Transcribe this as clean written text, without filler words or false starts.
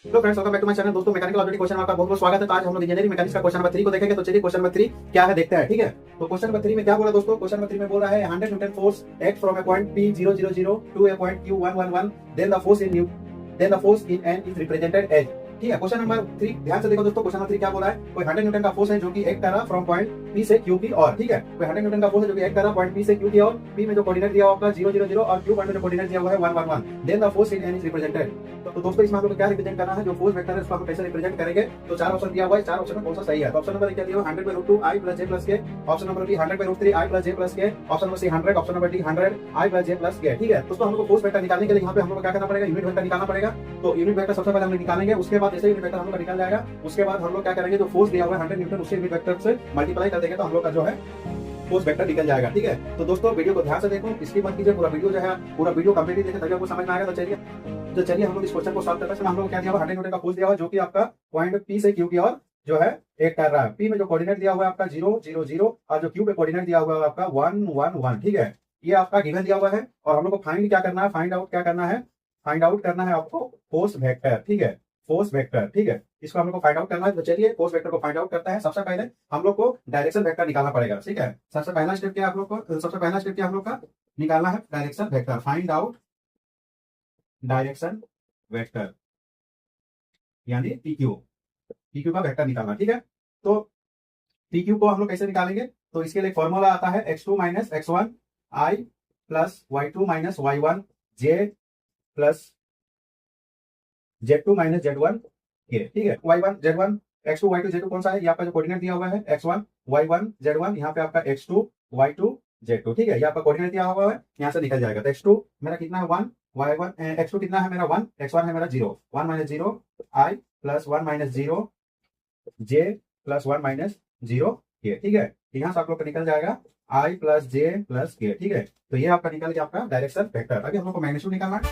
Hello friends, welcome back to my channel. दोस्तों, mechanical object question में आपका बहुत बहुत स्वागत है। तो आज हम लोग इंजीनियरिंग मैकेनिक्स का क्वेश्चन नंबर 3 को देखेंगे। तो चलिए क्वेश्चन नंबर 3 क्या है देखते हैं। ठीक है, तो क्वेश्चन नंबर 3 में क्या बोला दोस्तों? क्वेश्चन नंबर 3 में बोल रहा है 100 newton force act from a point P000 to a point Q111, then the force in N is represented as. ठीक है, क्वेश्चन नंबर 3 ध्यान से देखो दोस्तों। क्वेश्चन नंबर 3 क्या बोला है? कोई 100 न्यूटन का फोर्स है जो कि एक्ट कर रहा फ्रॉम पॉइंट P से Q की ओर। ठीक है, कोई 100 न्यूटन का फोर्स है जो कि एक्ट कर रहा पॉइंट P से Q की ओर। P में जो कोऑर्डिनेट दिया हुआ है 000 और Q पॉइंट में जो कोऑर्डिनेट दिया हुआ है 111, then the force in N is represented. तो दोस्तों, इसमें हम लोग को क्या रिप्रेजेंट करना है? जो फोर्स वेक्टर है उसको हम कैसे रिप्रेजेंट करेंगे? तो चार ऑप्शन दिया हुआ है, चार ऑप्शन में कौन सा सही है? तो ऑप्शन नंबर क्या दिया हुआ है? 100/√2 I + J + K। Option number B 100/√3 I + J + K। Option number C 100। Option number D 100 I + J + K। ठीक है दोस्तों, हमको फोर्स वेक्टर निकालने के लिए यहाँ पे हम लोग को क्या करना पड़ेगा? यूनिट वेक्टर निकालना पड़ेगा। तो यूनिट वेक्टर सबसे पहले हम निकालेंगे। उसके बाद जैसे यूनिट वेक्टर हम लोग निकल जाएगा, उसके बाद हम लोग क्या करेंगे? जो फोर्स दिया हुआ है 100 न्यूटन, उससे यूनिट वेक्टर से मल्टीप्लाई कर देंगे तो हम लोग का जो है फोर्स वेक्टर निकल जाएगा। ठीक है, तो दोस्तों वीडियो को ध्यान से देखो, इसकी मत कीजिए। पूरा वीडियो जो है पूरा वीडियो कंप्लीट देखें तभी आपको समझ में आएगा। तो चलिए हम लोग इस क्वेश्चन को सॉल्व करते हैं। हम लोग क्या दिया हुआ? 100 न्यूटन का फोर्स दिया हुआ है जो कि आपका पॉइंट P से Q की ओर जो है एक कर रहा है। P में जो कोऑर्डिनेट दिया हुआ है आपका 000 और जो Q पे कोऑर्डिनेट दिया हुआ है आपका 111। ठीक है, ये आपका गिवन दिया हुआ है और हम लोग को फाइंड क्या करना है? फाइंड आउट क्या करना है? फाइंड आउट करना है आपको फोर्स वेक्टर। ठीक है, फोर्स वेक्टर। ठीक है, इसको हम लोग को फाइंड आउट करना है। तो चलिए फोर्स वेक्टर को फाइंड आउट करते हैं। सबसे पहले हम लोग को डायरेक्शन वेक्टर निकालना पड़ेगा। ठीक है, सबसे पहला स्टेप क्या है हम लोग का? निकालना है direction vector. Find out direction vector यानी PQ का वेक्टर निकालना। ठीक है, तो PQ को हम लोग कैसे निकालेंगे? तो इसके लिए फॉर्मूला आता है x2 - x1 I + y2 - y1 j + z2 - z1 के। ठीक है, y1 z1 x2 y2 z2 कौन सा है? ये आपका जो कोऑर्डिनेट दिया हुआ है x1 y1 z1, यहाँ पे आपका x2 y2 z2। ठीक है, ये आपका कोऑर्डिनेट दिया हुआ है, यहाँ से निकल जाएगा। तो x2 मेरा कितना है? 1 y1 x2 कितना है मेरा? 1 x1 है मेरा 0 1 - 0 I + 1 - 0 j + 1 - 0 k। ठीक है, यहाँ से आप लोग का निकल जाएगा I + J + K। ठीक है, तो ये आपका निकल गया आपका डायरेक्शन वेक्टर। अभी हम लोग को मैग्नीट्यूड निकालना है।